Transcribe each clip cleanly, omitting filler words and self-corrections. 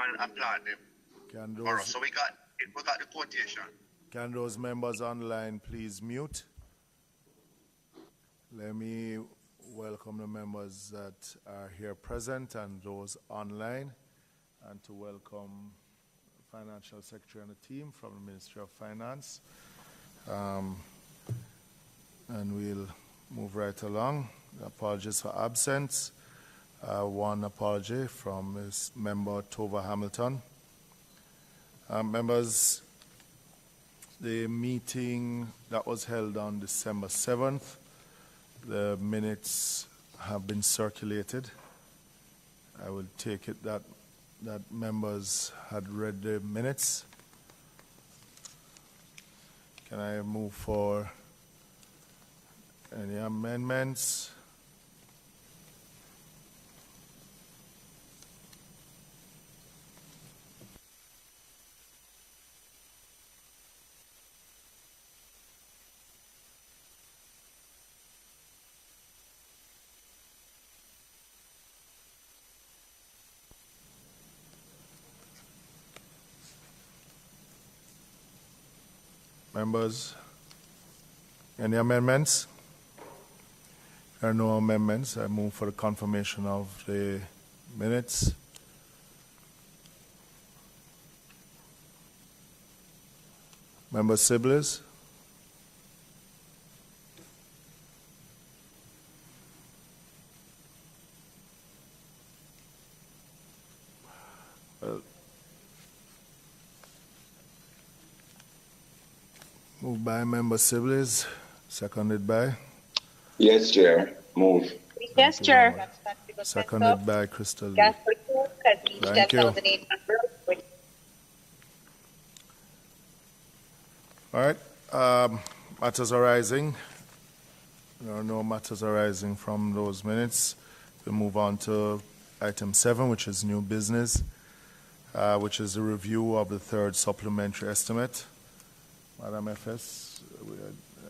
and applaud them for us. So we got the quotation. Can those members online please mute? Let me welcome the members that are here present and those online, and to welcome the Financial Secretary and the team from the Ministry of Finance. And we'll move right along. Apologies for absence. One apology from Ms. Member Tova Hamilton. Members, the meeting that was held on December 7th, the minutes have been circulated. I will take it that members had read the minutes. Can I move for any amendments? Members, any amendments? There are no amendments. I move for the confirmation of the minutes. Member Sibley's? Moved by Member Sibley's, seconded by? Yes, Chair. Move. Yes, Chair. Seconded by Crystal Lee. Thank you. All right. Matters arising. There are no matters arising from those minutes. We'll move on to item 7, which is new business, which is a review of the third supplementary estimate. Madam FS,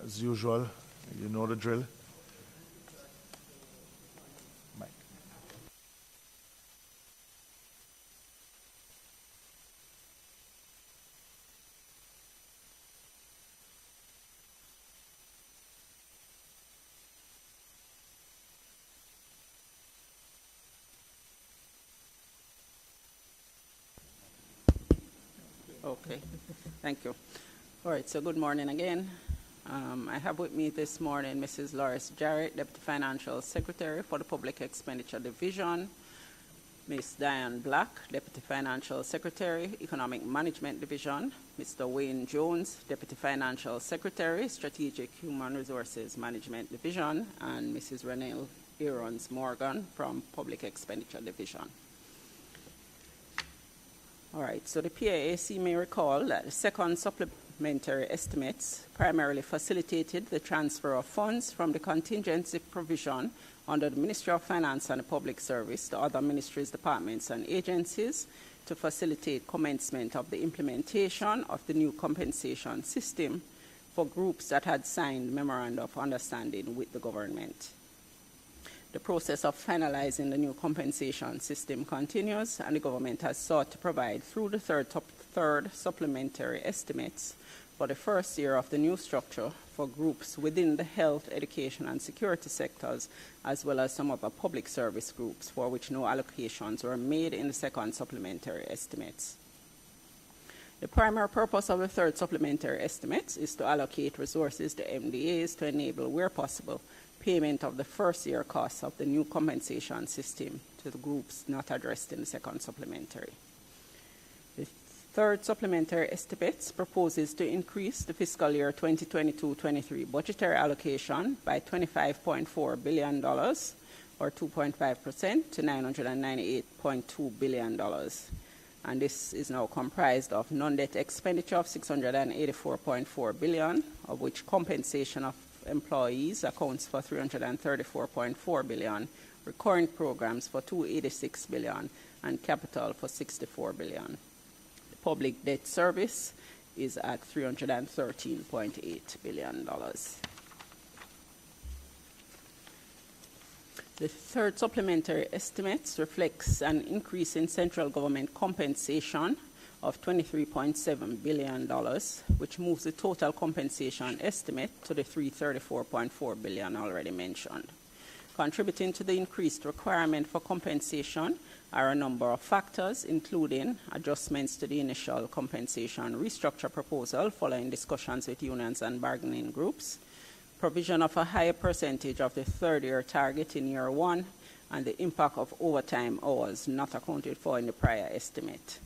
as usual, you know the drill. Mike. Okay, thank you. All right, so good morning again. I have with me this morning Mrs. Loris Jarrett, Deputy Financial Secretary for the Public Expenditure Division, Ms. Diane Black, Deputy Financial Secretary, Economic Management Division, Mr. Wayne Jones, Deputy Financial Secretary, Strategic Human Resources Management Division, and Mrs. Renelle Aarons Morgan from Public Expenditure Division. All right, so the PAAC may recall that the second supplementary estimates primarily facilitated the transfer of funds from the contingency provision under the Ministry of Finance and the Public Service to other ministries, departments, and agencies to facilitate commencement of the implementation of the new compensation system for groups that had signed memorandum of understanding with the government. The process of finalizing the new compensation system continues, and the government has sought to provide through the third supplementary estimates for the first year of the new structure for groups within the health, education, and security sectors, as well as some other public service groups for which no allocations were made in the second supplementary estimates. The primary purpose of the third supplementary estimates is to allocate resources to MDAs to enable, where possible, payment of the first year costs of the new compensation system to the groups not addressed in the second supplementary. The third supplementary estimates proposes to increase the fiscal year 2022-23 budgetary allocation by $25.4 billion, or 2.5%, to $998.2 billion. And this is now comprised of non-debt expenditure of $684.4 billion, of which compensation of employees accounts for $334.4 billion, recurring programs for $286 billion, and capital for $64 billion. The public debt service is at $313.8 billion. The third supplementary estimates reflects an increase in central government compensation of $23.7 billion, which moves the total compensation estimate to the $334.4 billion already mentioned. Contributing to the increased requirement for compensation are a number of factors, including adjustments to the initial compensation restructure proposal following discussions with unions and bargaining groups, provision of a higher percentage of the third-year target in year one, and the impact of overtime hours not accounted for in the prior estimate.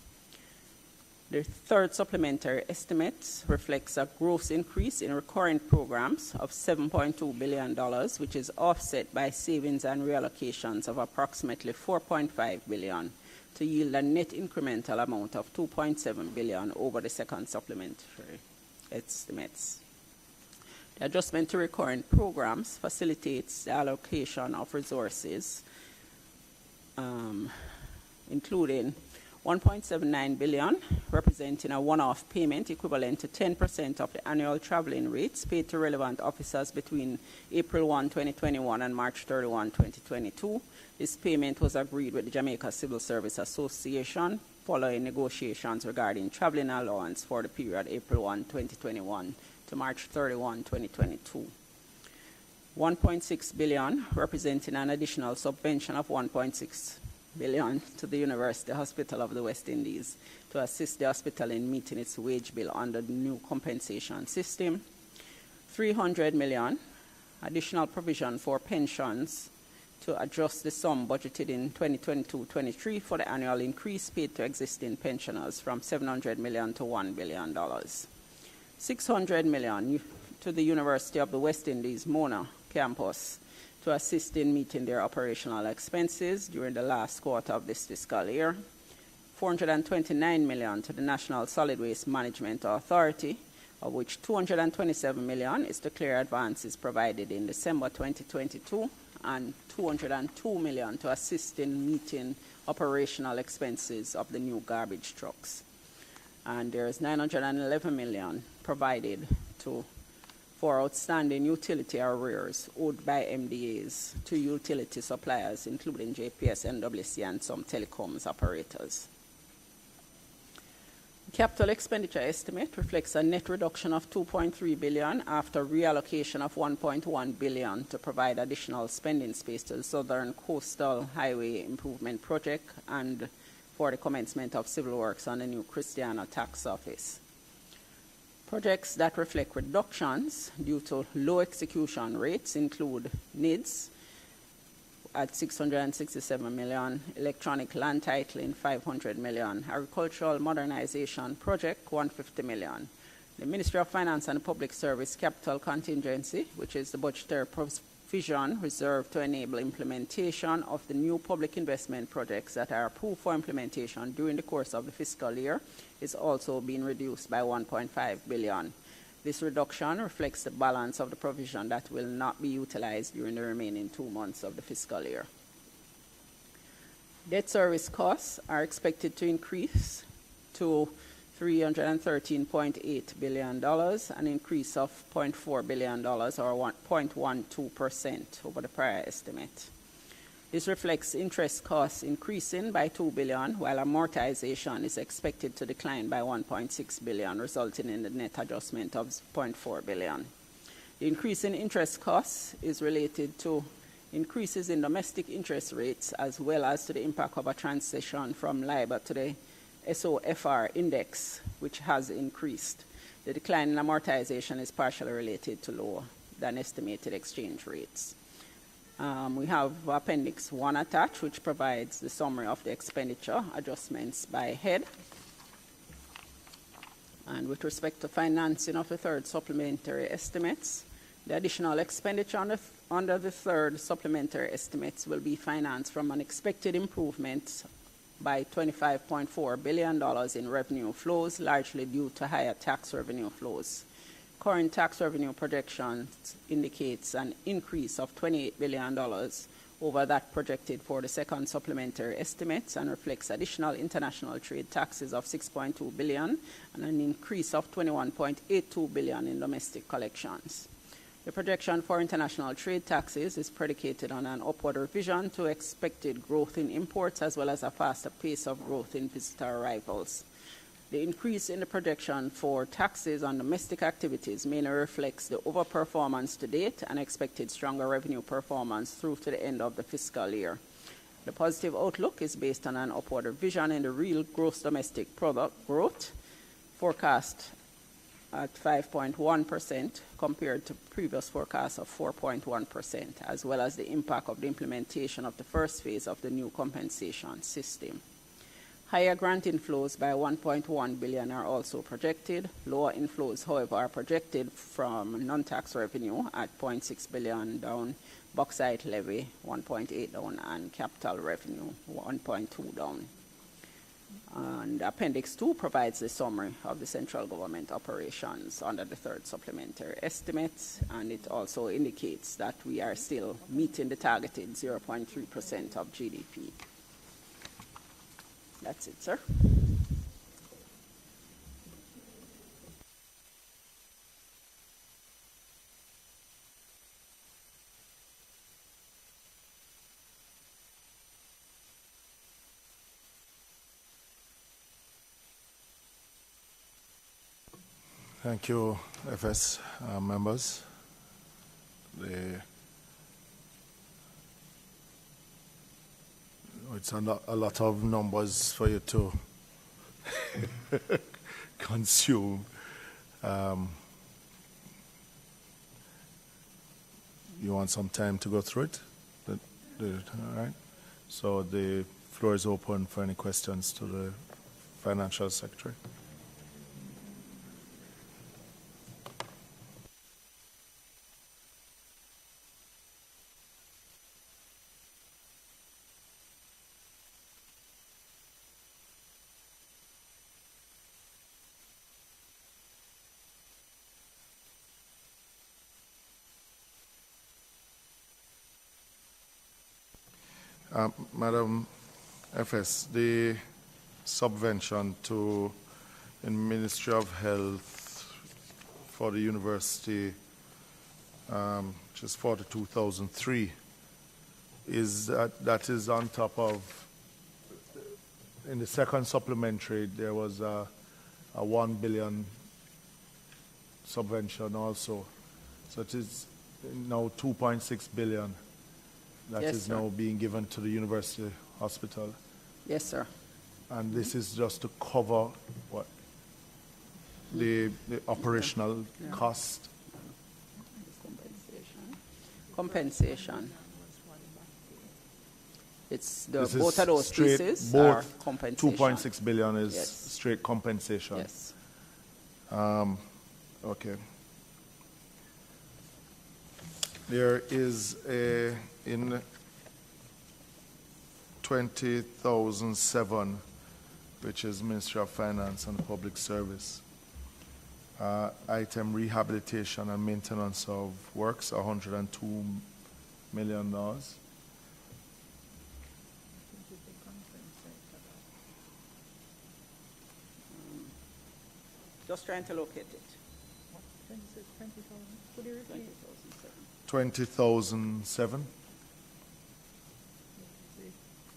The third supplementary estimate reflects a gross increase in recurring programs of $7.2 billion, which is offset by savings and reallocations of approximately $4.5 billion to yield a net incremental amount of $2.7 billion over the second supplementary estimates. The adjustment to recurring programs facilitates the allocation of resources, including $1.79 billion, representing a one-off payment equivalent to 10% of the annual traveling rates paid to relevant officers between April 1, 2021 and March 31, 2022. This payment was agreed with the Jamaica Civil Service Association following negotiations regarding traveling allowance for the period April 1, 2021 to March 31, 2022. $1.6 billion, representing an additional subvention of $1.6 billion to the University Hospital of the West Indies to assist the hospital in meeting its wage bill under the new compensation system. $300 million, additional provision for pensions to adjust the sum budgeted in 2022-23 for the annual increase paid to existing pensioners from $700 million to $1 billion. $600 million to the University of the West Indies Mona campus to assist in meeting their operational expenses during the last quarter of this fiscal year. $429 million to the National Solid Waste Management Authority, of which $227 million is to clear advances provided in December 2022, and $202 million to assist in meeting operational expenses of the new garbage trucks. And there is $911 million provided for outstanding utility arrears owed by MDAs to utility suppliers, including JPS, NWC, and some telecoms operators. Capital expenditure estimate reflects a net reduction of $2.3 billion after reallocation of $1.1 billion to provide additional spending space to the Southern Coastal Highway Improvement Project and for the commencement of civil works on the new Christiana Tax Office. Projects that reflect reductions due to low execution rates include NIDS at $667 million, electronic land titling $500 million, agricultural modernization project $150 million. The Ministry of Finance and Public Service capital contingency, which is the budgetary provision reserved to enable implementation of the new public investment projects that are approved for implementation during the course of the fiscal year, is also being reduced by $1.5 billion. This reduction reflects the balance of the provision that will not be utilized during the remaining 2 months of the fiscal year. Debt service costs are expected to increase to $313.8 billion, an increase of $0.4 billion or 0.12% over the prior estimate. This reflects interest costs increasing by $2 billion, while amortization is expected to decline by $1.6 billion, resulting in the net adjustment of $0.4 billion. The increase in interest costs is related to increases in domestic interest rates, as well as to the impact of a transition from LIBOR to the SOFR index, which has increased. The decline in amortization is partially related to lower than estimated exchange rates. We have Appendix 1 attached, which provides the summary of the expenditure adjustments by head. And with respect to financing of the third supplementary estimates, the additional expenditure under the third supplementary estimates will be financed from an expected improvement by $25.4 billion in revenue flows, largely due to higher tax revenue flows. Current tax revenue projections indicates an increase of $28 billion over that projected for the second supplementary estimates, and reflects additional international trade taxes of $6.2 billion and an increase of $21.82 billion in domestic collections. The projection for international trade taxes is predicated on an upward revision to expected growth in imports as well as a faster pace of growth in visitor arrivals. The increase in the projection for taxes on domestic activities mainly reflects the overperformance to date and expected stronger revenue performance through to the end of the fiscal year. The positive outlook is based on an upward revision in the real gross domestic product growth forecast at 5.1% compared to previous forecasts of 4.1%, as well as the impact of the implementation of the first phase of the new compensation system. Higher grant inflows by 1.1 billion are also projected. Lower inflows, however, are projected from non-tax revenue at 0.6 billion down, bauxite levy 1.8 down, and capital revenue 1.2 down. And Appendix 2 provides a summary of the central government operations under the third supplementary estimates, and it also indicates that we are still meeting the targeted 0.3% of GDP. That's it, sir. Thank you, FS members. It's a lot of numbers for you to consume. You want some time to go through it? All right. So the floor is open for any questions to the Financial Secretary. Madam FS, the subvention to in Ministry of Health for the university, which is 42,003, is that is on top of, in the second supplementary, there was a 1 billion subvention also. So it is now 2.6 billion. That Yes, is sir. now being given to the university hospital. Yes, sir. And this is just to cover what? The operational cost? Compensation. It's This is both of those straight, pieces are compensation. 2.6 billion is Yes. straight compensation. Yes. Okay. There is in 20,007, which is Ministry of Finance and Public Service, item rehabilitation and maintenance of works, $102 million. Just trying to locate it. 20,007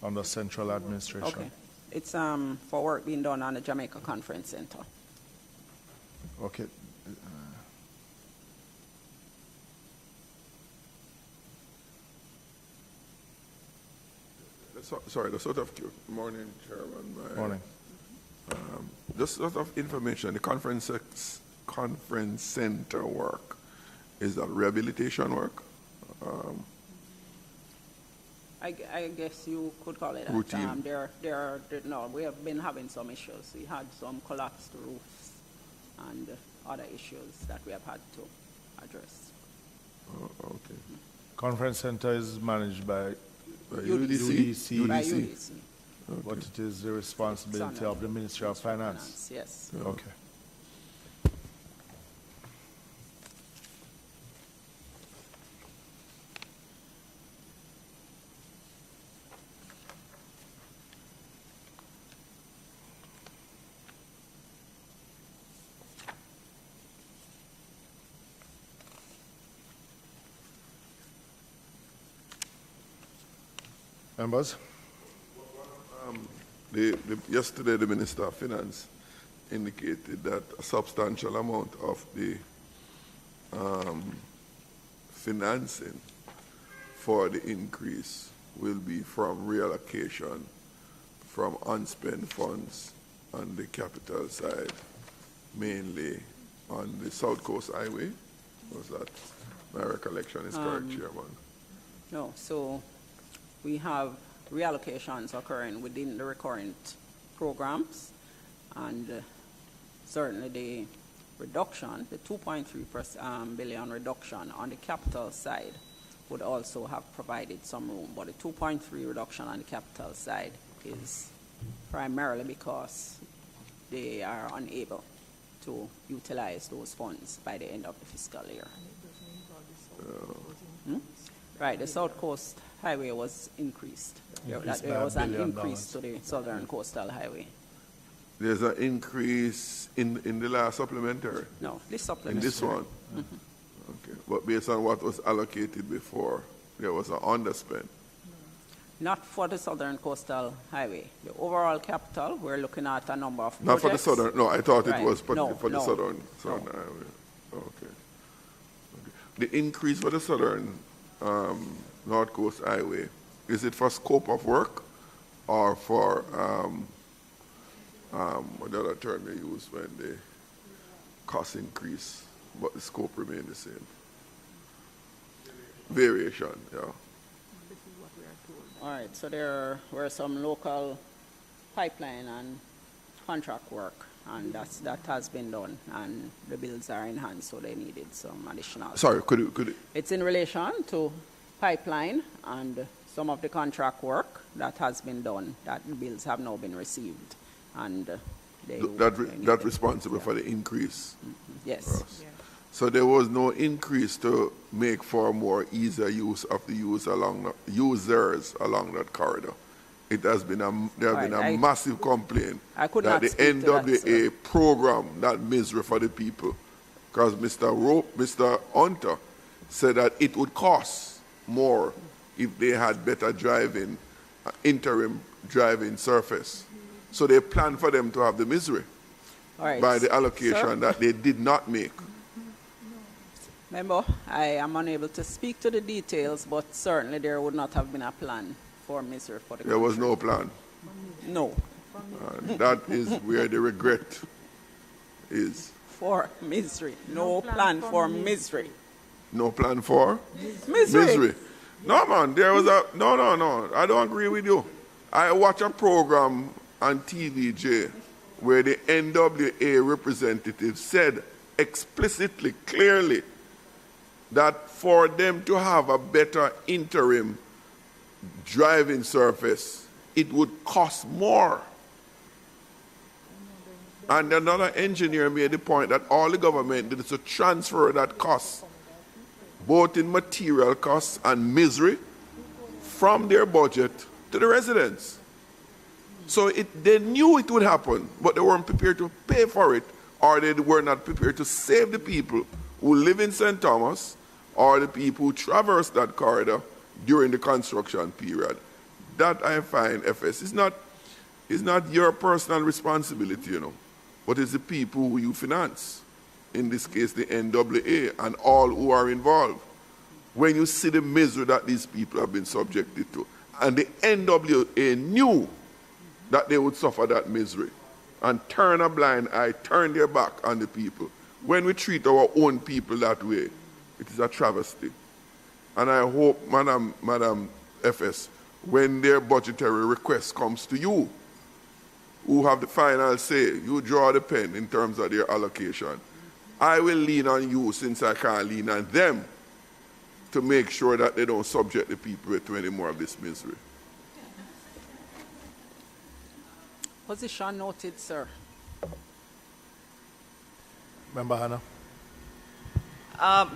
under central administration. Okay. It's for work being done on the Jamaica Conference Center. Okay. Sorry, the sort of morning, Chairman. Morning. Just sort of information. The conference center work, is that rehabilitation work? I guess you could call it Routine. that. No, we have been having some issues. We had some collapsed roofs and other issues that we have had to address. Okay. Conference center is managed by UDC? By UDC. but it is the responsibility of the Ministry of Finance. Yes. Okay. Members? Yesterday, the Minister of Finance indicated that a substantial amount of the financing for the increase will be from reallocation from unspent funds on the capital side, mainly on the South Coast Highway. Was that my recollection is correct, Chairman? No, so we have reallocations occurring within the recurrent programs, and certainly the reduction, the 2.3 billion reduction on the capital side would also have provided some room, but the 2.3 reduction on the capital side is primarily because they are unable to utilize those funds by the end of the fiscal year. Right, the South Coast Highway was increased. There was an increase to the Southern Coastal Highway. There's an increase in the last supplementary? No, this supplementary. In this one? Okay, but based on what was allocated before, there was an underspend? Not for the Southern Coastal Highway. The overall capital, we're looking at a number of projects. Not for the Southern, no, I thought Right. it was for No, the no, Southern no. Highway. Okay. The increase for the Southern North Coast Highway, is it for scope of work or for, what the other term they use when the cost increase, but the scope remain the same? Variation, yeah. All right, so there were some local pipeline and contract work, and that has been done, and the bills are in hand, so they needed some additional. Sorry, could you? It's in relation to pipeline and some of the contract work that has been done, that the bills have now been received, and That responsible for the increase? Yes. For us. So there was no increase to make for more easier use of the users along that corridor. It has been there has been a massive complaint that the NWA program that misery for the people, because Mr. Hunter said that it would cost more if they had better driving, interim driving surface. So they planned for them to have the misery by the allocation that they did not make. Remember, I am unable to speak to the details, but certainly there would not have been a plan for misery for the country. There was no plan? No. That is where the regret is. For misery. No plan for misery. No plan for? Misery. No, man, there was a... No. I don't agree with you. I watch a program on TVJ where the NWA representative said explicitly, clearly, that for them to have a better interim driving surface, it would cost more. And another engineer made the point that all the government did is to transfer that cost, both in material costs and misery, from their budget to the residents. So they knew it would happen, but they weren't prepared to pay for it, or they were not prepared to save the people who live in St. Thomas or the people who traverse that corridor during the construction period. That I find, FS, is not your personal responsibility, but it's the people who you finance. In this case, the NWA and all who are involved. When you see the misery that these people have been subjected to, and the NWA knew that they would suffer that misery and turn a blind eye, turn their back on the people. When we treat our own people that way, it is a travesty. And I hope, Madam FS, when their budgetary request comes to you, who have the final say, you draw the pen in terms of their allocation. I will lean on you, since I can't lean on them, to make sure that they don't subject the people to any more of this misery. Position noted, sir. Member Hannah.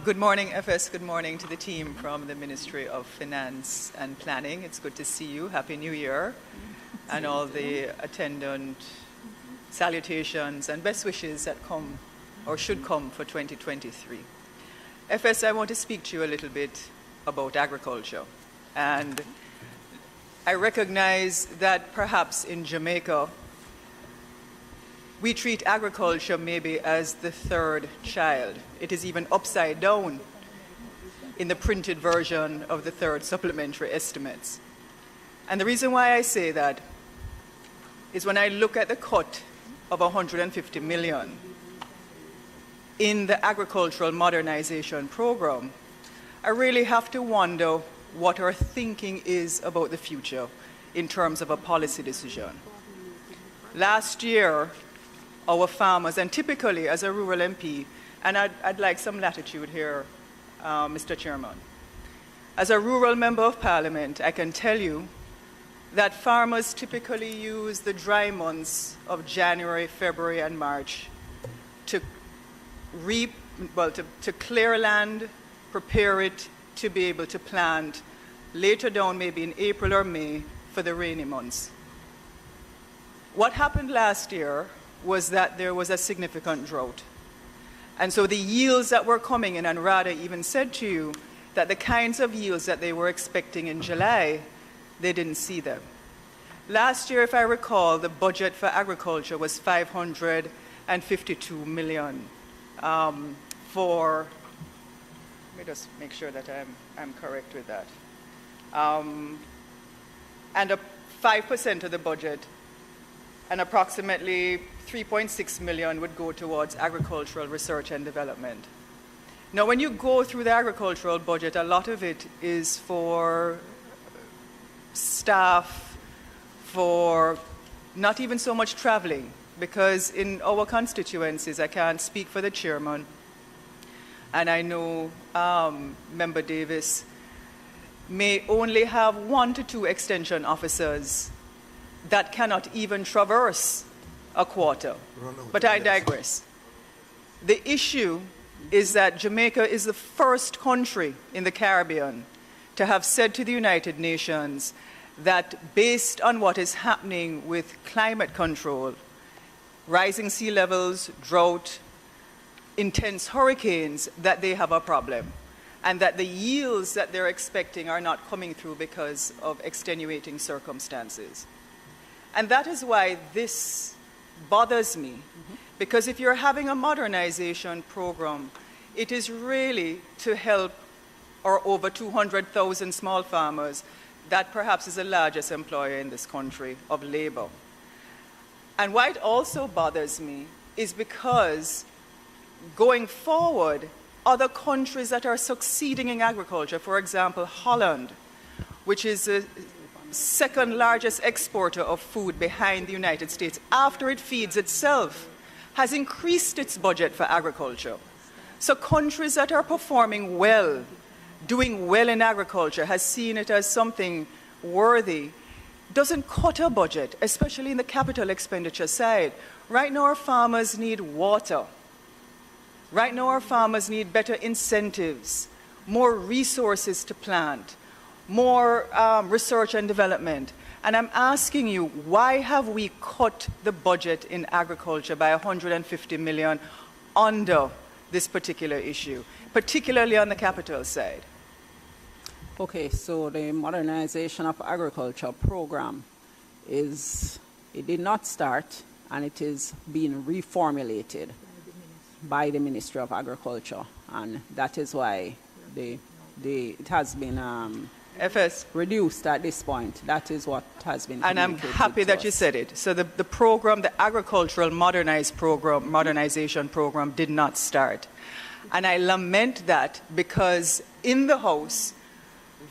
Good morning, FS. Good morning to the team from the Ministry of Finance and Planning. It's good to see you. Happy New Year. And all the attendant salutations and best wishes that come or should come for 2023. FS, I want to speak to you a little bit about agriculture. And I recognize that perhaps in Jamaica, we treat agriculture maybe as the third child. It is even upside down in the printed version of the third supplementary estimates. And the reason why I say that is when I look at the cut of 150 million in the agricultural modernization program, I really have to wonder what our thinking is about the future in terms of a policy decision. Last year, our farmers, and typically as a rural MP, and I'd like some latitude here, Mr. Chairman. As a rural member of parliament, I can tell you that farmers typically use the dry months of January, February, and March to to clear land, prepare it to be able to plant later down, maybe in April or May, for the rainy months. What happened last year was that there was a significant drought. And so the yields that were coming in, and RADA even said to you that the kinds of yields that they were expecting in July, they didn't see them. Last year, if I recall, the budget for agriculture was 552 million for, let me just make sure that I'm correct with that. And 5% of the budget, and approximately 3.6 million would go towards agricultural research and development. Now, when you go through the agricultural budget, a lot of it is for staff, for not even so much traveling, because in our constituencies, I can't speak for the chairman, and I know Member Davis may only have 1 to 2 extension officers that cannot even traverse a quarter. But I digress. The issue is that Jamaica is the first country in the Caribbean to have said to the United Nations that based on what is happening with climate control, rising sea levels, drought, intense hurricanes, that they have a problem, and that the yields that they're expecting are not coming through because of extenuating circumstances. And that is why this bothers me, because if you're having a modernization program, it is really to help our over 200,000 small farmers that perhaps is the largest employer in this country of labor. And why it also bothers me is because going forward, other countries that are succeeding in agriculture, for example, Holland, which is the second largest exporter of food behind the United States, after it feeds itself, has increased its budget for agriculture. So countries that are performing well, doing well in agriculture, has seen it as something worthy, doesn't cut a budget, especially in the capital expenditure side. Right now our farmers need water. Right now our farmers need better incentives, more resources to plant, more research and development. And I'm asking you, why have we cut the budget in agriculture by 150 million under this particular issue, particularly on the capital side? Okay, so the modernization of agriculture program it did not start, and it is being reformulated by the Ministry of Agriculture, and that is why it has been reduced at this point. That is what has been. And I'm happy that you said it. So the program, the agricultural modernization program, did not start, and I lament that, because in the House,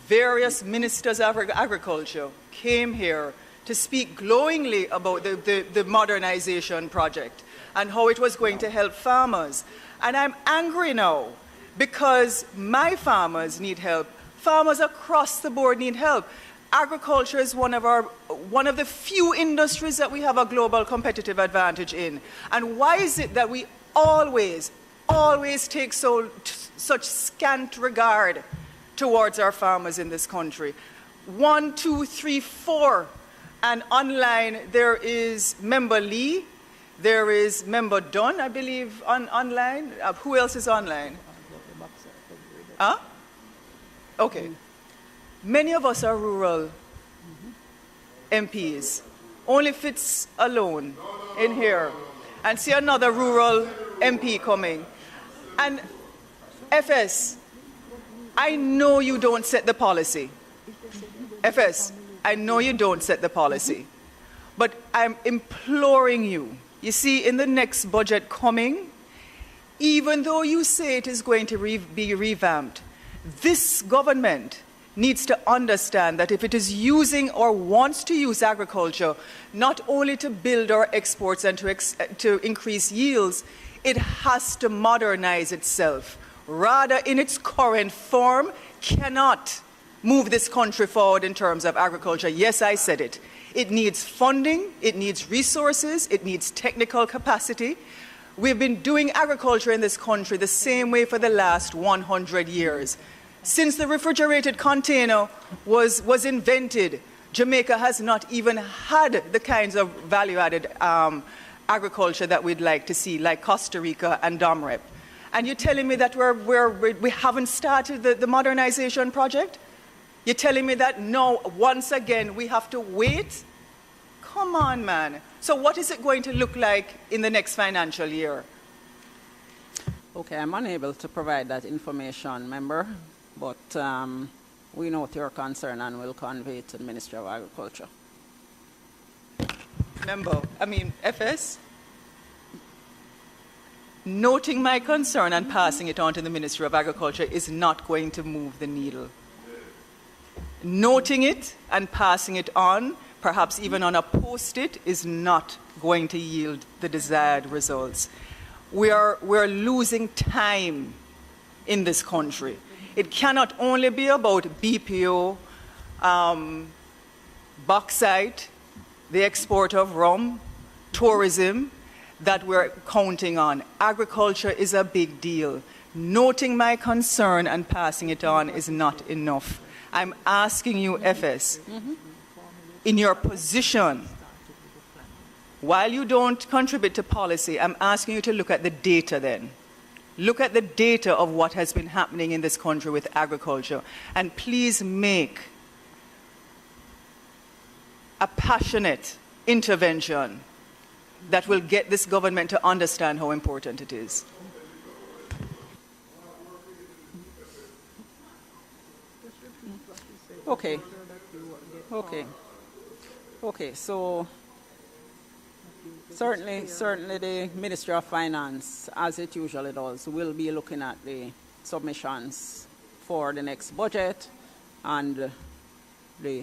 various ministers of agriculture came here to speak glowingly about the modernization project and how it was going to help farmers. And I'm angry now because my farmers need help. Farmers across the board need help. Agriculture is one of the few industries that we have a global competitive advantage in. And why is it that we always take such scant regard towards our farmers in this country? 1, 2, 3, 4. And online, there is Member Lee, there is Member Dunn, I believe, online. Who else is online? Huh? Okay. Many of us are rural MPs. Only fits alone in here. And see another rural MP coming. And FS, I know you don't set the policy. FS, I know you don't set the policy. But I'm imploring you, you see, in the next budget coming, even though you say it is going to be revamped, this government needs to understand that if it is using or wants to use agriculture not only to build our exports and to increase yields, it has to modernize itself. Rather, in its current form, cannot move this country forward in terms of agriculture. Yes, I said it. It needs funding, it needs resources, it needs technical capacity. We've been doing agriculture in this country the same way for the last 100 years. Since the refrigerated container was invented, Jamaica has not even had the kinds of value-added agriculture that we'd like to see, like Costa Rica and DOMREP. And you're telling me that we haven't started the modernization project? You're telling me that, no, once again, we have to wait? Come on, man. So what is it going to look like in the next financial year? Okay, I'm unable to provide that information, member, but we note your concern and will convey it to the Ministry of Agriculture. FS? Noting my concern and passing it on to the Ministry of Agriculture is not going to move the needle. Noting it and passing it on, perhaps even on a post-it, is not going to yield the desired results. We're losing time in this country. It cannot only be about BPO, bauxite, the export of rum, tourism, that we're counting on. Agriculture is a big deal. Noting my concern and passing it on is not enough. I'm asking you, FS, in your position, while you don't contribute to policy, I'm asking you to look at the data then. Look at the data of what has been happening in this country with agriculture, and please make a passionate intervention that will get this government to understand how important it is. Okay, so certainly the Ministry of Finance, as it usually does, will be looking at the submissions for the next budget, and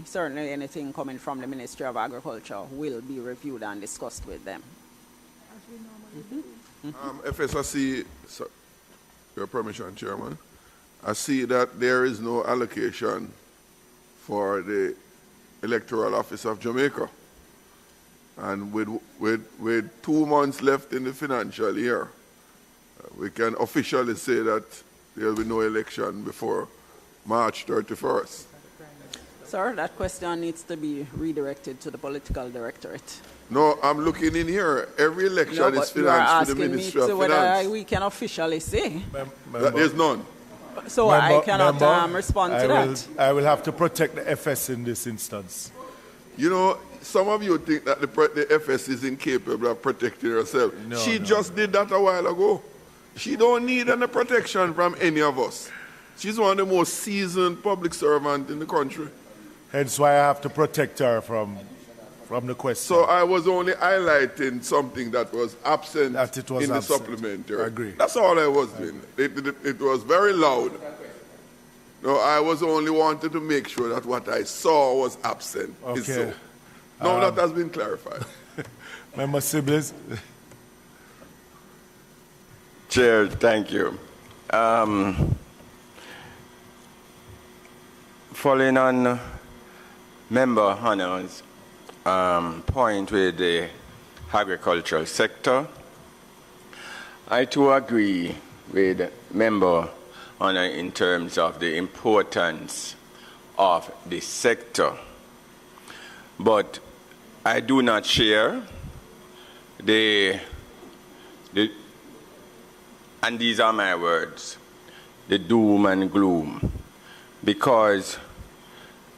certainly anything coming from the Ministry of Agriculture will be reviewed and discussed with them. FS, I see, your permission, Chairman, I see that there is no allocation for the Electoral Office of Jamaica. And with 2 months left in the financial year, we can officially say that there will be no election before March 31st. Sir, that question needs to be redirected to the political directorate. No, I'm looking in here. Every election is financed through the Ministry of Finance. Whether we can officially say that there's none. So I cannot respond to that. I will have to protect the FS in this instance. You know, some of you think that the FS is incapable of protecting herself. No, she just did that a while ago. She don't need any protection from any of us. She's one of the most seasoned public servants in the country. Hence why I have to protect her from the question. So I was only highlighting something that was absent the supplementary. I agree. That's all I was doing. It was very loud. No, I was only wanted to make sure that what I saw was absent. Okay. So. Now that has been clarified. Member Siblings. Chair, thank you. Following on Member Hanna's point with the agricultural sector, I too agree with Member Hanna in terms of the importance of the sector. But I do not share and these are my words, the doom and gloom, because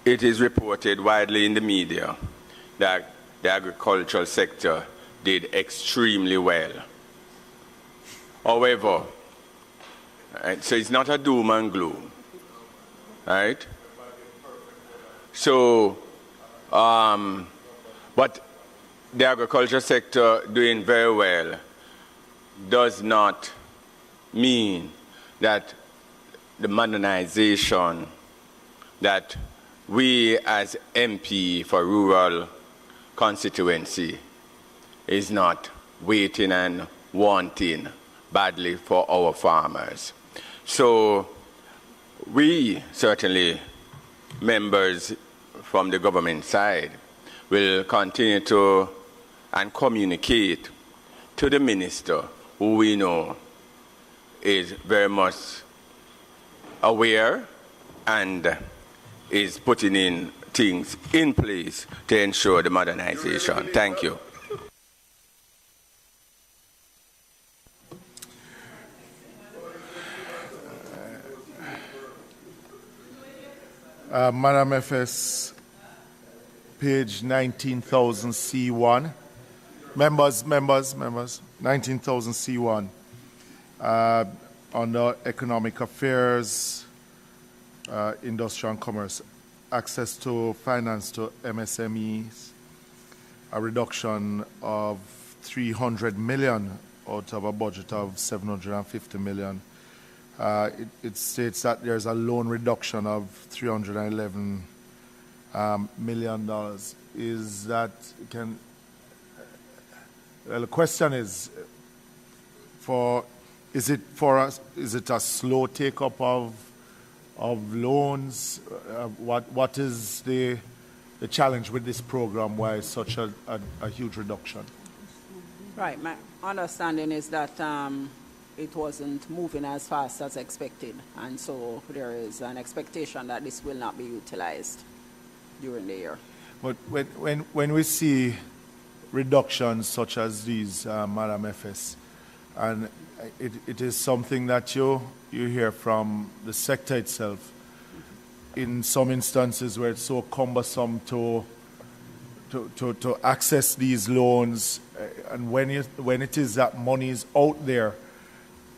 it is reported widely in the media that the agricultural sector did extremely well. However, right, so it's not a doom and gloom, right? So, but the agriculture sector doing very well does not mean that the modernization that we as MP for rural constituency is not waiting and wanting badly for our farmers. So we certainly, members from the government side, will continue to and communicate to the minister, who we know is very much aware and is putting in things in place to ensure the modernization. Thank you. Madam FS, page 19,000 C1. Members, 19,000 C1. Under Economic Affairs, Industry and Commerce, access to finance to MSMEs, a reduction of 300 million out of a budget of 750 million. It states that there's a loan reduction of $311 million. Is that, well, the question is, is it a slow take-up of loans? What is the challenge with this program? Why is such a huge reduction? Right. My understanding is that it wasn't moving as fast as expected, and so there is an expectation that this will not be utilized during the year. But when we see reductions such as these, Madam FS, and it is something that you hear from the sector itself, in some instances where it's so cumbersome to access these loans, and when it is that money is out there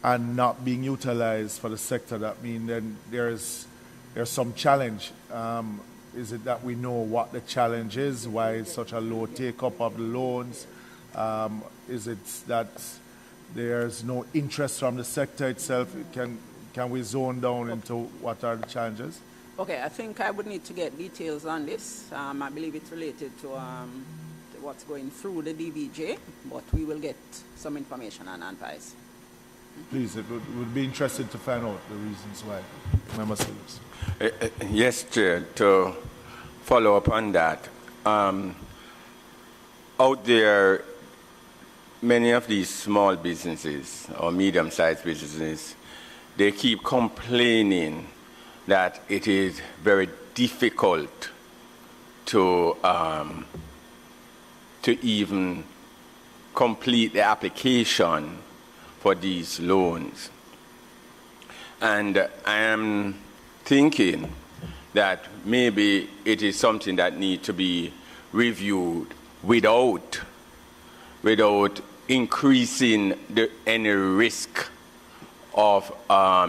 and not being utilized for the sector, that means then there's some challenge. Is it that we know what the challenge is? Why is such a low take-up of the loans? Is it that there's no interest from the sector itself? Can we zone down into what are the challenges? Okay, I think I would need to get details on this. I believe it's related to what's going through the DBJ, but we will get some information and advice. Please, it would be interesting to find out the reasons why. Member Phillips. Yes, Chair, to follow up on that. Out there, many of these small businesses or medium-sized businesses, they keep complaining that it is very difficult to even complete the application for these loans. And I am thinking that maybe it is something that needs to be reviewed without increasing any risk of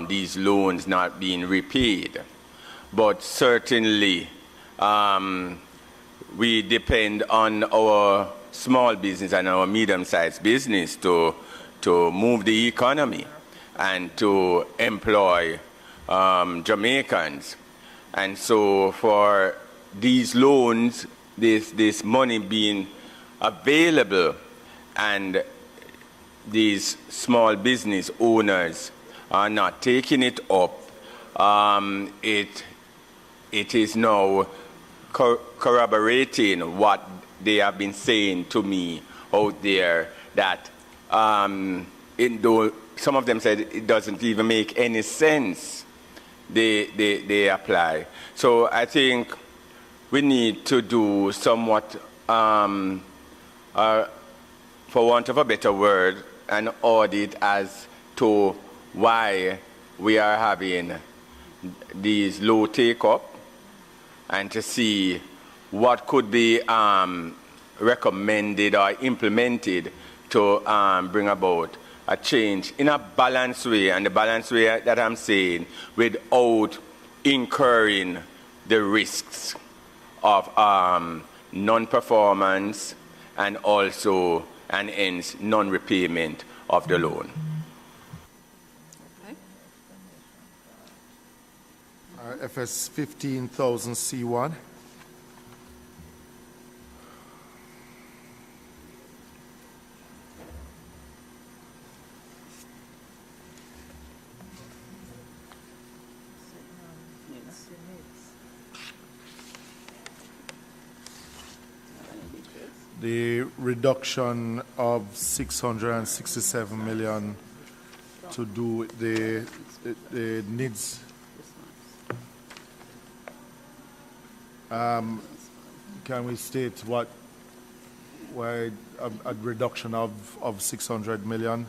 these loans not being repaid. But certainly we depend on our small business and our medium-sized business to move the economy and to employ Jamaicans. And so for these loans, this money being available and these small business owners are not taking it up, it is now corroborating what they have been saying to me out there, that though some of them said it doesn't even make any sense, they apply. So I think we need to do somewhat, for want of a better word, an audit as to why we are having these low take-up, and to see what could be recommended or implemented to bring about a change in a balanced way, and the balanced way that I'm saying, without incurring the risks of non-performance and also, and hence, non-repayment of the loan. FS 15,000 C1. The reduction of 667 million to do with the needs. Can we state why a reduction of 600 million,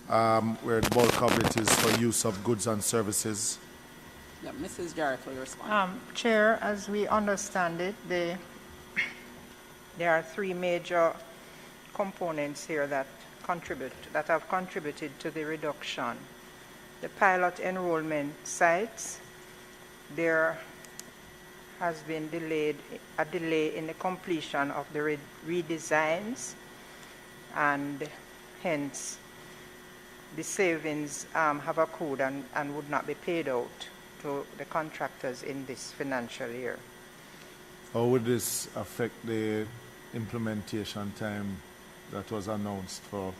where the bulk of it is for use of goods and services? Yeah, Mrs. Jarrett will respond. Chair, as we understand it, there are three major components here that have contributed to the reduction. The pilot enrollment sites, there has been a delay in the completion of the redesigns, and hence the savings have accrued and would not be paid out to the contractors in this financial year. How would this affect the implementation time that was announced for?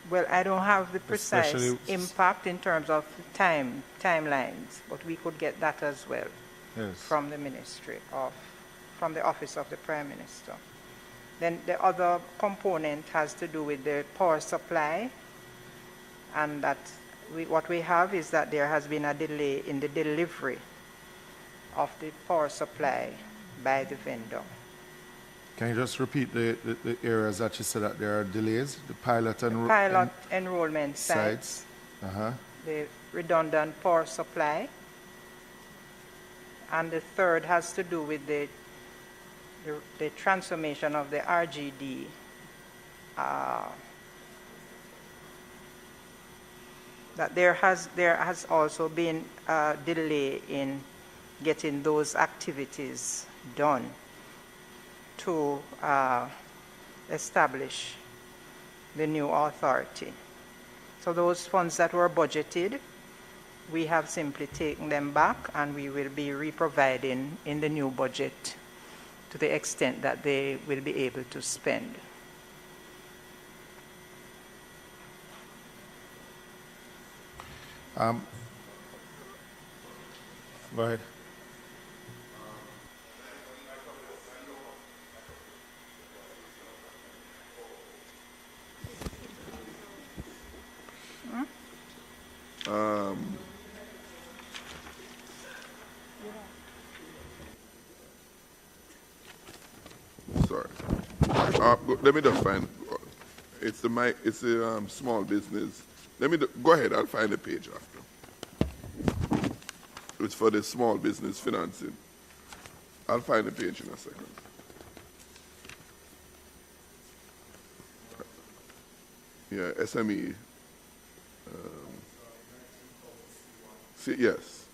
Well, I don't have the precise impact in terms of timelines, but we could get that as well. Yes. From the from the Office of the Prime Minister. Then the other component has to do with the power supply, and that what we have is that there has been a delay in the delivery of the power supply by the vendor. Can you just repeat the areas that you said that there are delays? The pilot enrollment sites, the redundant power supply, and the third has to do with the transformation of the RGD. That there has also been a delay in getting those activities done to establish the new authority. So those funds that were budgeted, we have simply taken them back, and we will be reproviding in the new budget to the extent that they will be able to spend. Go ahead. Sorry. Let me just find. It's the small business. Let me go ahead. I'll find the page after. It's for the small business financing. I'll find the page in a second. Yeah, SME. See, yes.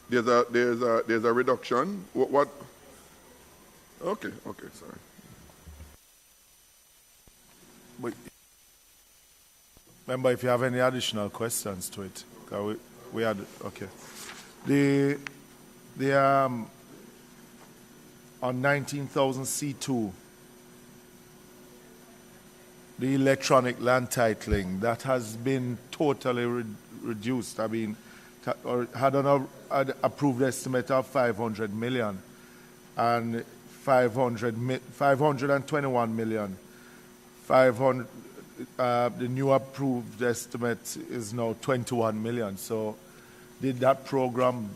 There's a reduction. What? Okay, sorry. But remember, if you have any additional questions to it, we had okay. On 19,000 C2, the electronic land titling that has been totally reduced. I mean, had an approved estimate of 500 million, and 521 million. The new approved estimate is now 21 million. So, did that program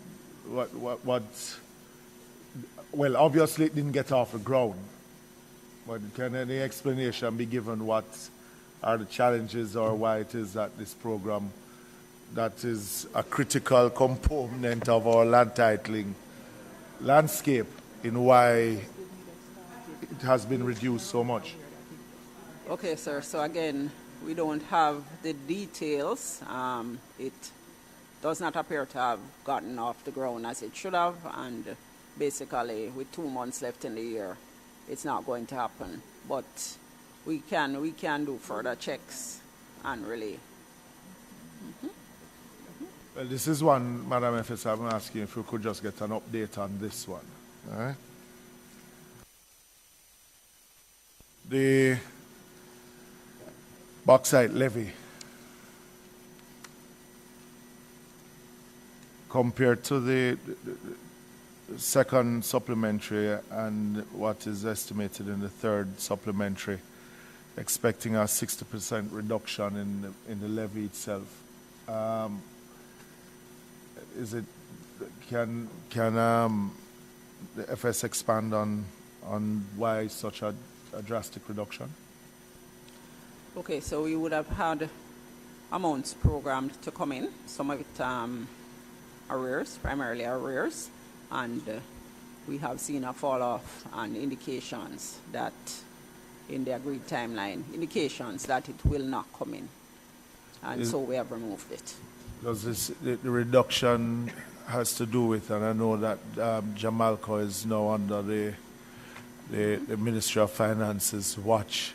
well, obviously it didn't get off the ground. But can any explanation be given what are the challenges or why it is that this program, that is a critical component of our land titling landscape, in why it has been reduced so much. Okay, sir. So again, we don't have the details. It does not appear to have gotten off the ground as it should have, and basically, with 2 months left in the year, it's not going to happen. But we can do further checks and relay. Well, this is one, Madam FS, I'm asking if we could just get an update on this one. All right? The bauxite levy, compared to the second supplementary and what is estimated in the third supplementary, expecting a 60% reduction in the levy itself. Can the FS expand on why such a drastic reduction? Okay, so we would have had amounts programmed to come in, some of it arrears, primarily arrears, and we have seen a fall off and indications that in the agreed timeline, indications that it will not come in, and so we have removed it. Because the reduction has to do with, and I know that Jamaica is now under the Ministry of Finance's watch.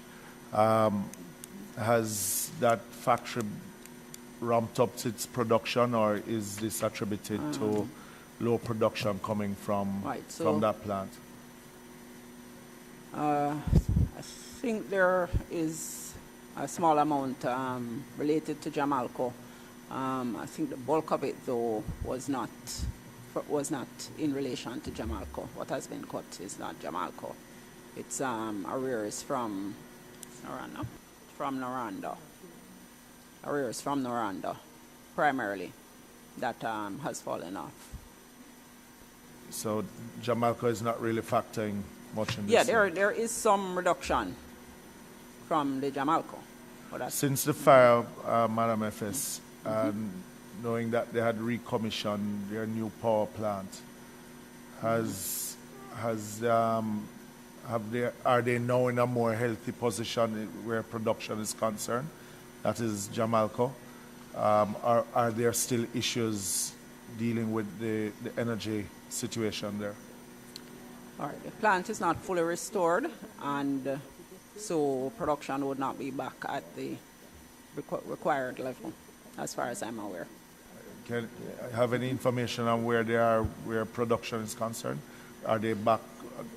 Has that factory ramped up its production, or is this attributed to low production coming from that plant? I think there is a small amount related to Jamaica. I think the bulk of it, though, was not in relation to Jamaica. What has been cut is not Jamaica. It's arrears from Noranda. Arrears from Noranda, primarily, that has fallen off. So Jamaica is not really factoring much in this? Yeah, there is some reduction from the Jamaica. Since the fire, Madam FS, and knowing that they had recommissioned their new power plant, are they now in a more healthy position where production is concerned? That is Jamaica. Are there still issues dealing with the energy situation there? All right, the plant is not fully restored, and so production would not be back at the required level, as far as I'm aware. Can you have any information on where they are, where production is concerned? Are they back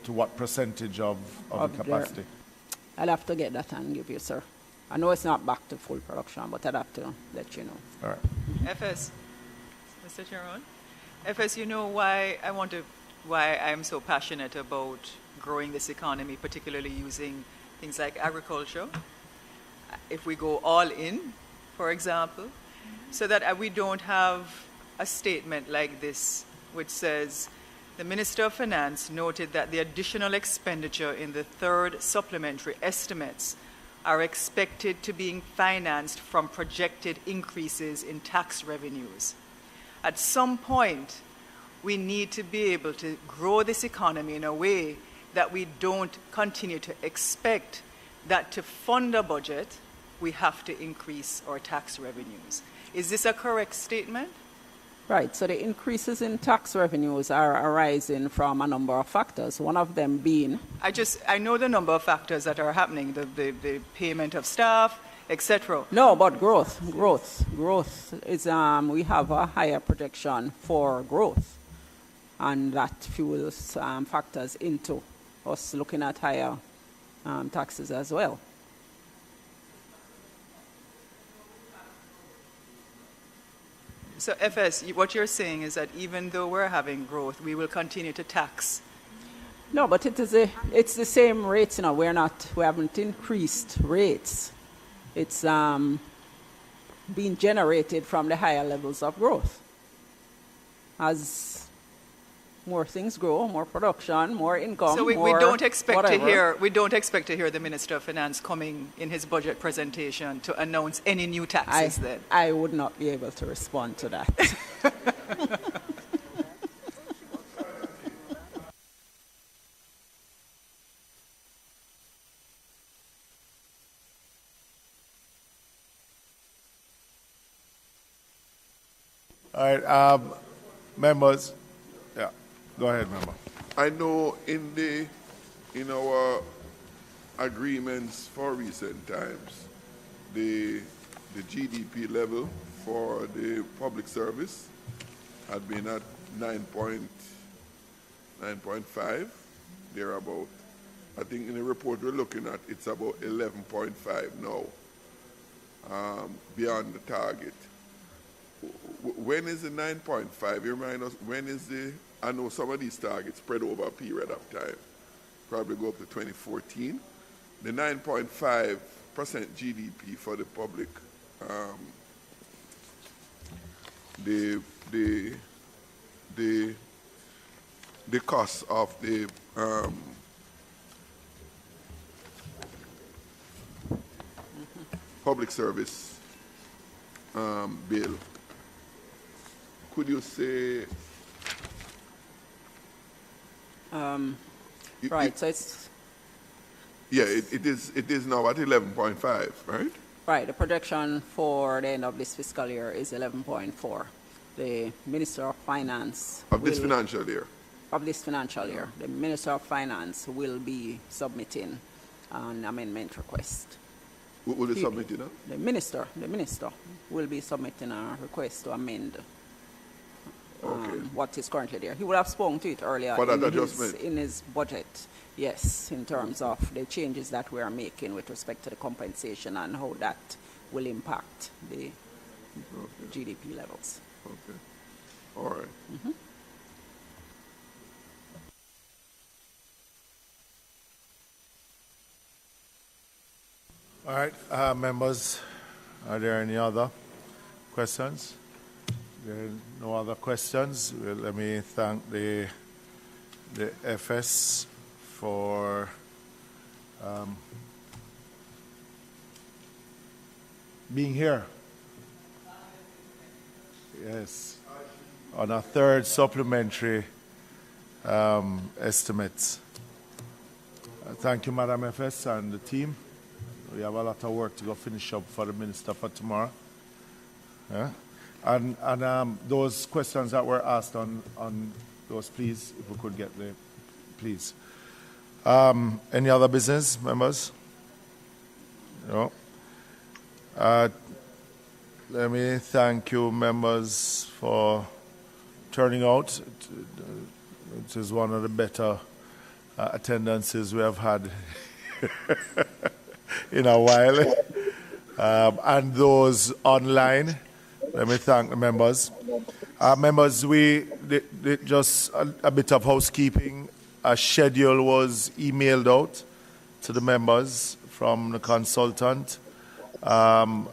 to what percentage of the capacity? I'll have to get that and give you, sir. I know it's not back to full production, but I'd have to let you know. All right. FS, Mr. Chairman, FS, you know why I'm so passionate about growing this economy, particularly using things like agriculture. If we go all in, for example, so that we don't have a statement like this, which says, the Minister of Finance noted that the additional expenditure in the third supplementary estimates are expected to be financed from projected increases in tax revenues. At some point, we need to be able to grow this economy in a way that we don't continue to expect that to fund a budget, we have to increase our tax revenues. Is this a correct statement? Right, so the increases in tax revenues are arising from a number of factors, one of them being... I know the number of factors that are happening, the payment of staff, etc. No, but growth is, we have a higher projection for growth, and that fuels factors into us looking at higher taxes as well. So FS, what you're saying is that even though we're having growth, we will continue to tax. No, but it's the same rates. We haven't increased rates. It's being generated from the higher levels of growth. As more things grow, more production, more income. So we don't expect whatever. we don't expect to hear the Minister of Finance coming in his budget presentation to announce any new taxes. Then I would not be able to respond to that. All right, members. Yeah, go ahead, member. I know in our agreements for recent times, the GDP level for the public service had been at 9.5, thereabout. I think in the report we're looking at, it's about 11.5 now, beyond the target. When is the 9.5? You remind us, when is I know some of these targets spread over a period of time, probably go up to 2014. The 9.5% GDP for the public, the cost of the public service bill. Could you say? Right, so it's... Yeah, it is now at 11.5, right? Right, the projection for the end of this fiscal year is 11.4. The Minister of Finance... Of this financial year? Of this financial year. The Minister of Finance will be submitting an amendment request. Will they submit it now? The minister will be submitting a request to amend what is currently there. He would have spoken to it earlier in his budget, yes, in terms of the changes that we are making with respect to the compensation and how that will impact the GDP levels. Okay. All right. Mm-hmm. All right, members, are there any other questions? There are no other questions. Well, let me thank the FS for being here. Yes, on our third supplementary estimates. Thank you, Madam FS and the team. We have a lot of work to go finish up for the minister for tomorrow. Yeah? And those questions that were asked on those, please, if we could get the, please. Any other business, members? No. Let me thank you, members, for turning out. It is one of the better attendances we have had in a while. And those online, let me thank the members. Members, just a bit of housekeeping. A schedule was emailed out to the members from the consultant. Can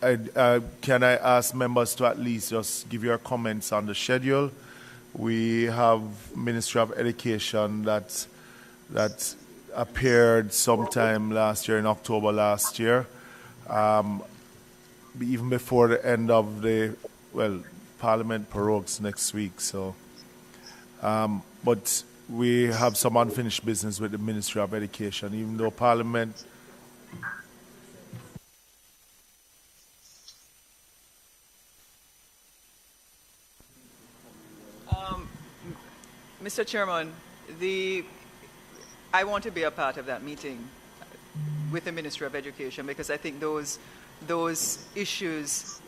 I ask members to at least just give your comments on the schedule? We have Ministry of Education that appeared sometime last year, in October last year, even before the end of the, Parliament prorogues next week. So, but we have some unfinished business with the Ministry of Education, even though Parliament... Mr. Chairman, I want to be a part of that meeting with the Ministry of Education because I think those issues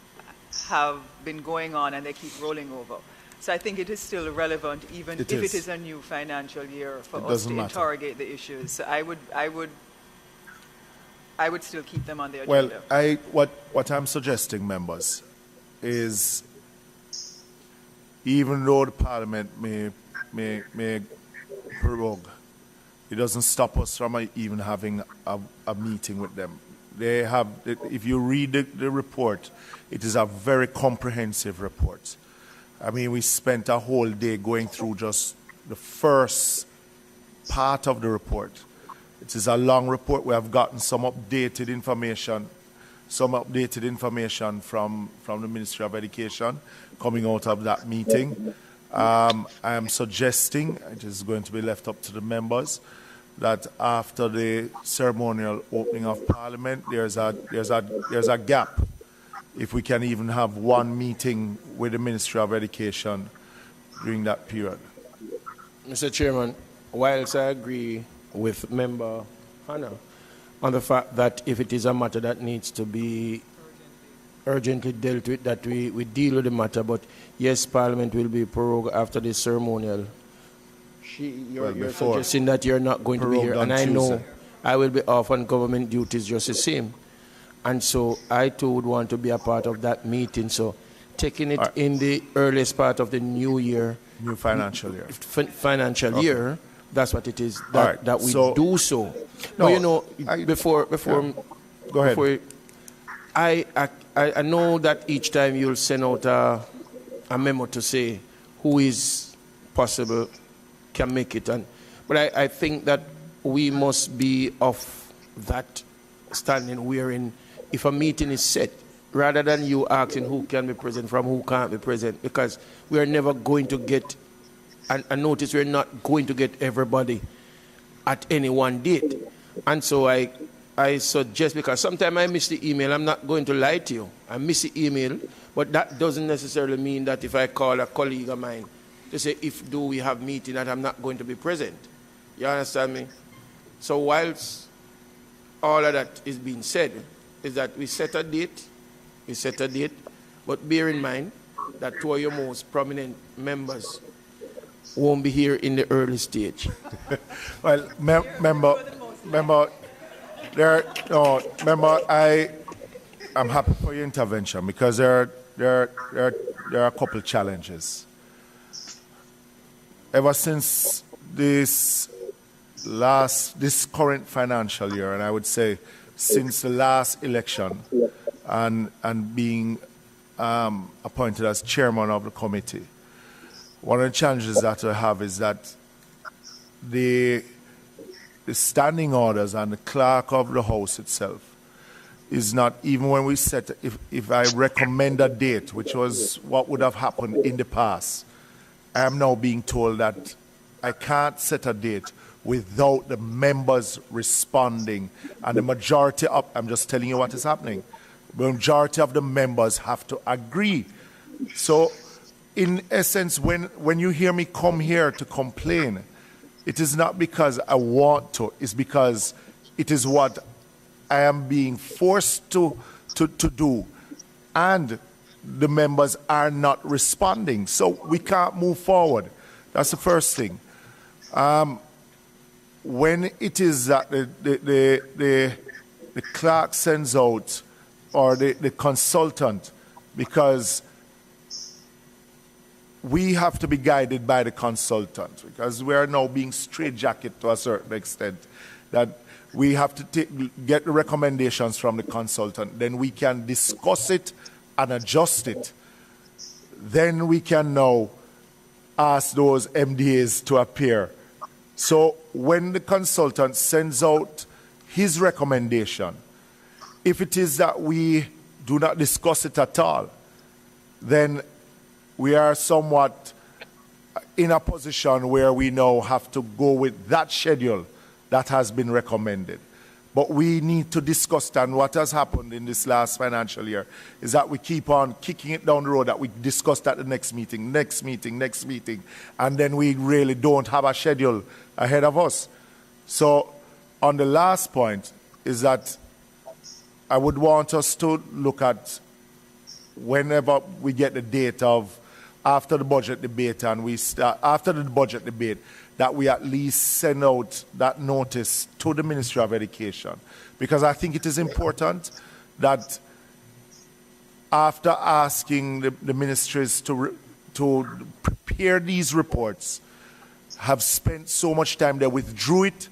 have been going on and they keep rolling over. So I think it is still relevant even if it is a new financial year for us to interrogate the issues. So I would still keep them on the agenda. Well, what I'm suggesting, members, is even though the Parliament may prorogue, it doesn't stop us from even having a meeting with them. They have, if you read the report, it is a very comprehensive report. I mean, we spent a whole day going through just the first part of the report. It is a long report. We have gotten some updated information from the Ministry of Education coming out of that meeting. I am suggesting, it is going to be left up to the members, that after the ceremonial opening of Parliament, there's a gap if we can even have one meeting with the Ministry of Education during that period. Mr. Chairman, whilst I agree with Member Hannah on the fact that if it is a matter that needs to be urgently dealt with, that we deal with the matter, but yes, Parliament will be prorogued after the ceremonial. You're suggesting that you're not going to be here, and I know I will be off on government duties just the same. And so I too would want to be a part of that meeting. So taking it in the earliest part of the new year, new financial year, year, that's what it is. That we do so. No, but you know, before go ahead. Before, I know that each time you'll send out a memo to say who is possible can make it, but I think that we must be of that standing wherein if a meeting is set, rather than you asking who can be present from who can't be present, because we are never going to get, and notice we're not going to get everybody at any one date. And so I suggest, because sometimes I miss the email, I'm not going to lie to you, I miss the email, but that doesn't necessarily mean that if I call a colleague of mine to say, do we have meeting, that I'm not going to be present. You understand me? So whilst all of that is being said, is that we set a date, but bear in mind that two of your most prominent members won't be here in the early stage. Well, member, I'm happy for your intervention because there are a couple of challenges. Ever since this current financial year, and I would say since the last election, and being appointed as chairman of the committee, one of the challenges that I have is that the standing orders and the clerk of the house itself is not, even when we set, if I recommend a date, which was what would have happened in the past, I am now being told that I can't set a date without the members responding. And the majority of, I'm just telling you what is happening, the majority of the members have to agree. So, in essence, when you hear me come here to complain, it is not because I want to, it's because it is what I am being forced to do. And the members are not responding. So we can't move forward. That's the first thing. When it is that the clerk sends out, or the consultant, because we have to be guided by the consultant, because we are now being straitjacket to a certain extent, that we have to get the recommendations from the consultant, then we can discuss it and adjust it. Then we can now ask those MDAs to appear. So when the consultant sends out his recommendation, if it is that we do not discuss it at all, then we are somewhat in a position where we now have to go with that schedule that has been recommended. But we need to discuss that. And what has happened in this last financial year is that we keep on kicking it down the road, that we discuss at the next meeting, and then we really don't have a schedule ahead of us. So on the last point is that I would want us to look at, whenever we get the date of after the budget debate, and we start after the budget debate, that we at least send out that notice to the Ministry of Education. Because I think it is important that after asking the ministries to prepare these reports, have spent so much time, they withdrew it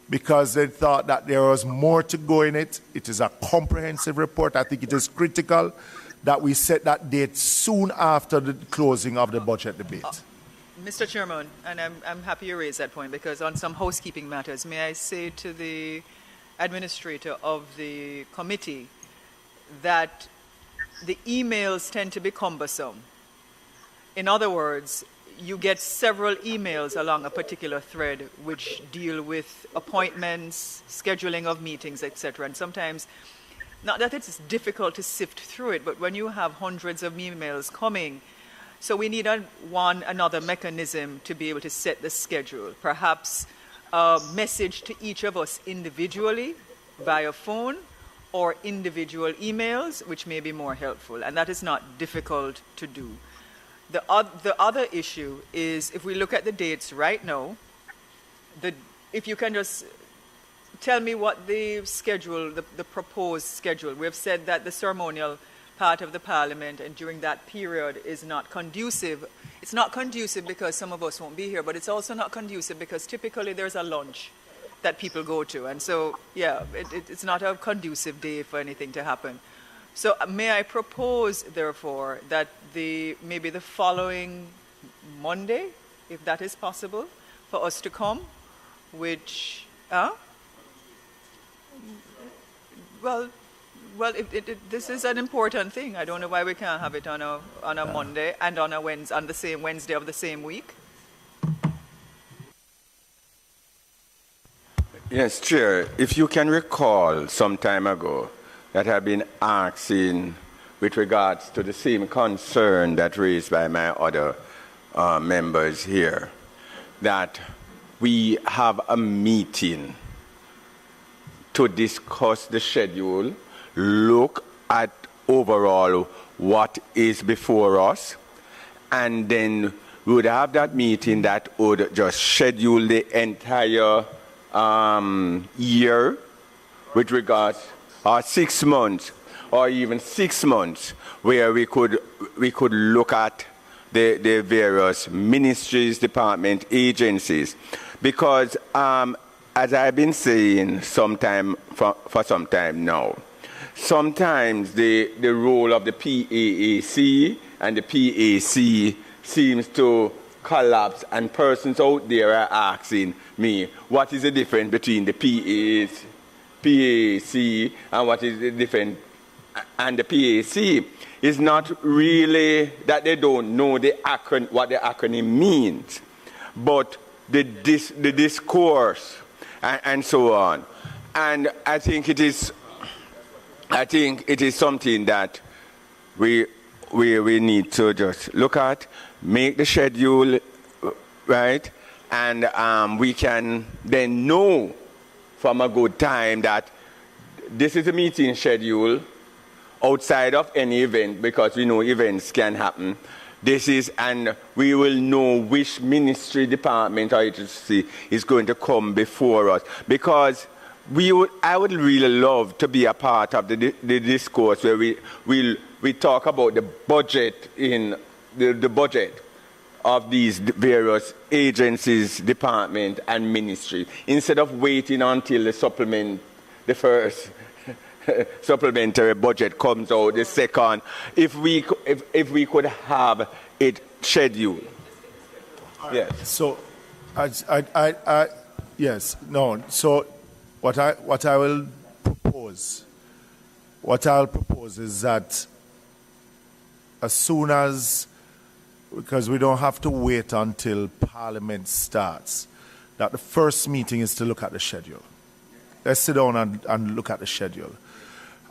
because they thought that there was more to go in it. It is a comprehensive report. I think it is critical that we set that date soon after the closing of the budget debate. Mr. Chairman, and I'm happy you raised that point, because on some housekeeping matters, may I say to the administrator of the committee that the emails tend to be cumbersome. In other words, you get several emails along a particular thread which deal with appointments, scheduling of meetings, etc. And sometimes not that it's difficult to sift through it, but when you have hundreds of emails coming, so we need another mechanism to be able to set the schedule. Perhaps a message to each of us individually via phone or individual emails, which may be more helpful. And that is not difficult to do. The other issue is if we look at the dates right now, if you can just tell me what the schedule, the proposed schedule. We have said that the ceremonial part of the Parliament and during that period is not conducive. It's not conducive because some of us won't be here, but it's also not conducive because typically there's a lunch that people go to. And so, yeah, it's not a conducive day for anything to happen. So may I propose, therefore, that maybe the following Monday, if that is possible, for us to come, which, well, this is an important thing. I don't know why we can't have it on a Monday and on the same Wednesday of the same week. Yes, Chair. If you can recall some time ago that I've been asking with regards to the same concern that raised by my other members here, that we have a meeting to discuss the schedule, look at overall what is before us, and then we would have that meeting that would just schedule the entire year with regards 6 months or even 6 months where we could look at the various ministries, department, agencies. Because as I've been saying for some time now, sometimes the role of the PAAC and the PAC seems to collapse, and persons out there are asking me, what is the difference between the PAC and what is the difference? And the PAC is not really that they don't know what the acronym means, but the discourse and so on. And I think it is something that we need to just look at, make the schedule right, and we can then know from a good time that this is a meeting schedule outside of any event, because we know events can happen. And we will know which ministry, department, or agency is going to come before us. Because I would really love to be a part of the discourse where we talk about the budget in the budget of these various agencies, department, and ministry, instead of waiting until the first supplementary budget comes out, the second. If we could have it scheduled. Yes. So, yes, no. So, what I'll propose is that as soon as, because we don't have to wait until Parliament starts, that the first meeting is to look at the schedule. Let's sit down and look at the schedule.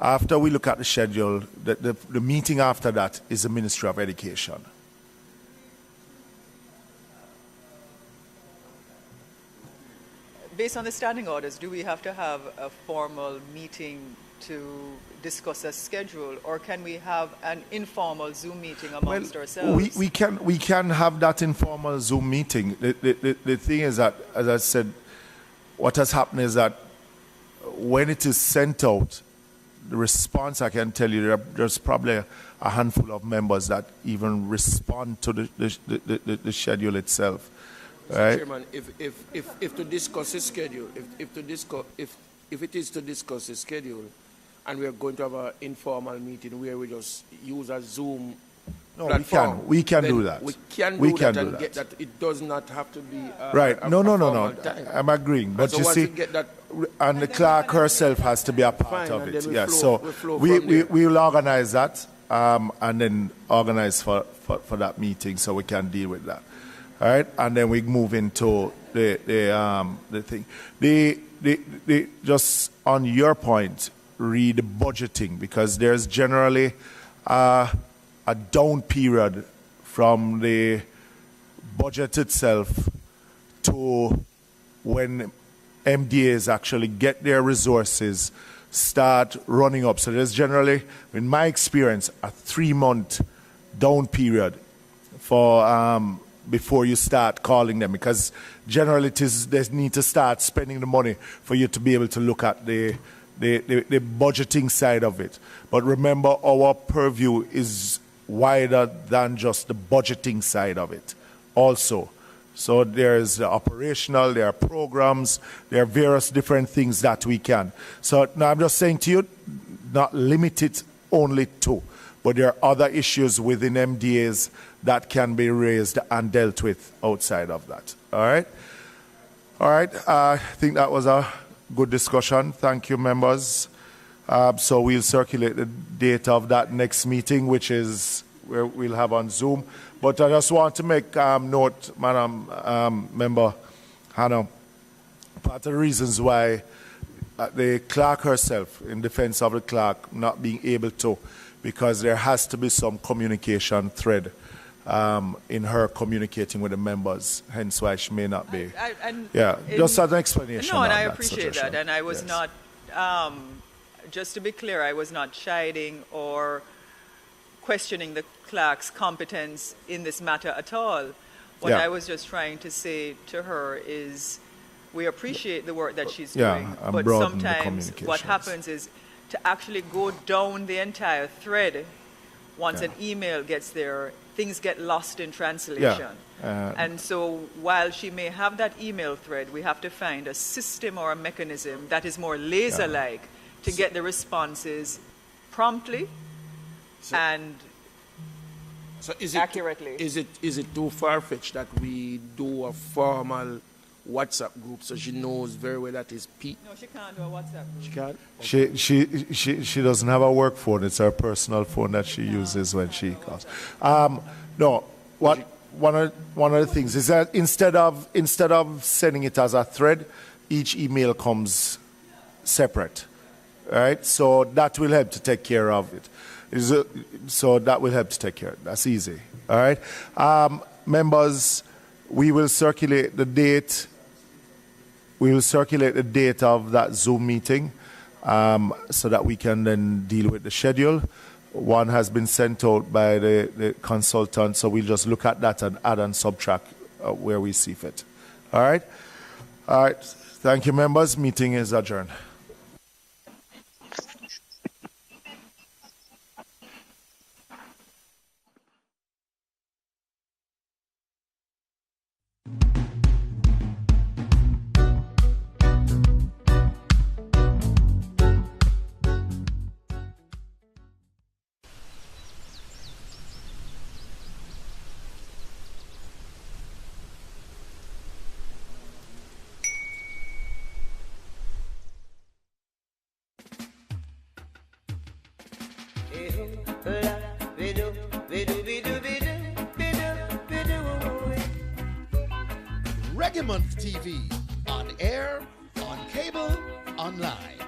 After we look at the schedule, the meeting after that is the Ministry of Education. Based on the standing orders, do we have to have a formal meeting to discuss a schedule, or can we have an informal Zoom meeting amongst ourselves? We can have that informal Zoom meeting. The thing is that, as I said, what has happened is that when it is sent out, the response, I can tell you, there's probably a handful of members that even respond to the schedule itself. Right? Chairman, if to discuss a schedule, if it is to discuss a schedule, and we are going to have an informal meeting where we just use a Zoom platform, we can do that. We can do that. Get that. It does not have to be right. No. I'm agreeing, but you see, and the clerk herself has to be a part of it. Yes, so we will organize that and then organize for that meeting so we can deal with that. All right, and then we move into the thing. Just on your point, read budgeting, because there's generally a down period from the budget itself to when MDAs actually get their resources, start running up. So there's generally, in my experience, a 3-month down period for before you start calling them, because generally it is, they need to start spending the money for you to be able to look at the budgeting side of it. But remember, our purview is wider than just the budgeting side of it also. So there's the operational, there are programs, there are various different things that we can. So now I'm just saying to you, not limit it only to, but there are other issues within MDAs that can be raised and dealt with outside of that. All right? All right. I think that was a good discussion. Thank you, members. So we'll circulate the date of that next meeting, which is where we'll have on Zoom. But I just want to make note, Madam Member Hannah, part of the reasons why the clerk herself, in defense of the clerk, not being able to, because there has to be some communication thread in her communicating with the members, hence why she may not be. Just as an explanation. No, and I that appreciate suggestion. that. And I was not, just to be clear, I was not chiding or questioning the clerk's competence in this matter at all. What I was just trying to say to her is we appreciate the work that she's doing, but sometimes what happens is to actually go down the entire thread, once an email gets there, things get lost in translation. And so while she may have that email thread, we have to find a system or a mechanism that is more laser-like to get the responses promptly and accurately. Is it too far-fetched that we do a formal WhatsApp group so she knows very well that is P? No, she can't do a WhatsApp group. She can't? Okay. She doesn't have a work phone. It's her personal phone that she uses when she calls. No, one of the things is that instead of sending it as a thread, each email comes separate. Right? So that will help to take care of it. So that will help to take care of it. That's easy. All right? Members, we will circulate the date. We will circulate the date of that Zoom meeting so that we can then deal with the schedule. One has been sent out by the consultant, so we'll just look at that and add and subtract where we see fit. All right? All right. Thank you, members. Meeting is adjourned. Reggae Month TV, on air, on cable, online.